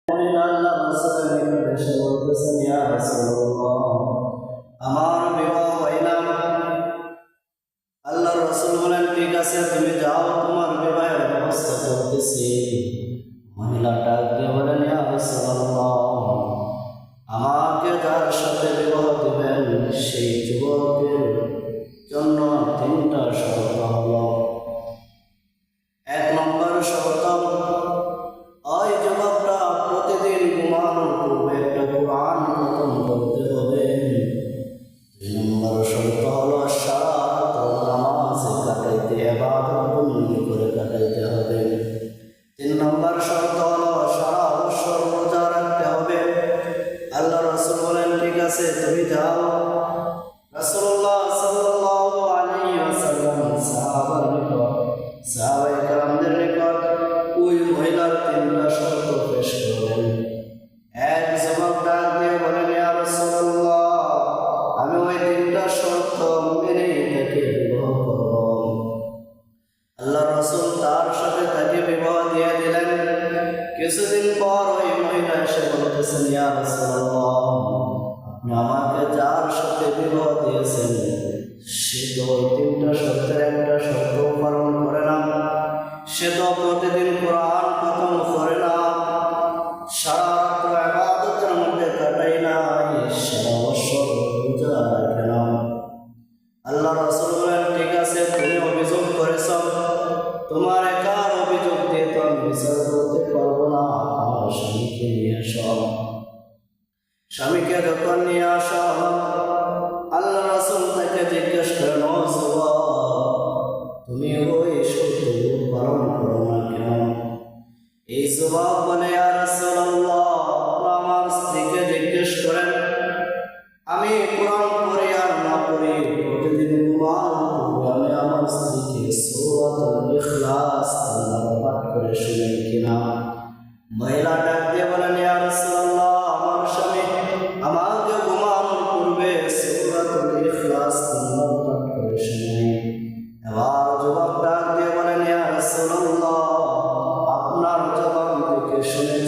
আমার বিবাহ হয় না। আল্লাহ রাসূল বলেন, ঠিক আছে, তুমি যাও, তোমার বিবাহের ব্যবস্থা করতেছি। মহিলা ডাক দিয়ে বলেন, ইয়া রাসূলুল্লাহ, আমাকে যার সাথে বিবাহ দিবেন সেই যুবকের জন্য 3টা শর্ত হলো। 1 নম্বর শর্ত, ওই যুবকটা প্রতিদিন ঘুমানোর পূর্বে একটা কোরআন খতম করতে হবে। 2 নম্বর শর্ত হলো সারা রাত নামাজে কাটাইতে, ইবাদত বন্দেগী করে কাটাইতে হবে। 3 নম্বর শর্ত হলো সারা বছর রোজা রাখতে হবে। আল্লাহ রাসূল বলেন, ঠিক আছে, তুমি যাও। রাসূলুল্লাহ সাল্লাল্লাহু আলাইহি ওয়াসাল্লাম সাহাবায়ে কেরামদের নিকট ওই মহিলার 3টা শর্ত পেশ করলেন। এক যুবক ডাক দিয়ে বলেন, ইয়া রাসূলুল্লাহ, আমি ওই 3টা শর্ত মেনেই তাকে বিবাহ করব। আল্লাহ রাসূল তার সাথে তাকে বিবাহ দিয়ে দিলেন। কিছুদিন পর ওই মহিলা এসে বলতেছেন, ইয়া রাসূলুল্লাহ, আপনি আমাকে যার সাথে বিবাহ দিয়েছেন সে তো ওই 3টা শর্তের একটা শর্ত পালন করে না। সে তো প্রতিদিন কোরআন খতম করে না, সারা রাত ইবাদতের মধ্যে কাটাই নাই, সারা বছর রোজা রাখে না। আল্লাহ রাসূল বলেন, ঠিক আছে, তুমি অভিযোগ করেছ, তোমার একার অভিযোগ দিয়ে তো আমি বিচার করতে পারবো না। আমার স্বামীকে নিয়ে আসো। স্বামীকে যখন নিয়ে আসা, আল্লাহ রাসূল তাকে জিজ্ঞেস করেন, ও যুবক, তুমি ওই শর্তগুলো পালন করো না কেন? এই যুবক বলে, ইয়া রাসূলুল্লাহ, আমার স্ত্রীকে জিজ্ঞেস করেন, আমি কোরআন পড়ি আর না পড়ি, প্রতিদিন ঘুমানোর পূর্বে আমি আমার স্ত্রীকে সূরাতুল ইখলাস পাঠ করে শুনাই কিনা? মহিলা ডাক দিয়ে বলেন, ইয়া রাসূলুল্লাহ, আমার স্বামী আমাকে ঘুমানোর পূর্বে সূরাতুল ইখলাস পাঠ করে শুনাই। এবার যুবক ডাক দিয়ে বলেন, ইয়া রাসূলুল্লাহ, আপনার জবান থেকে শুনে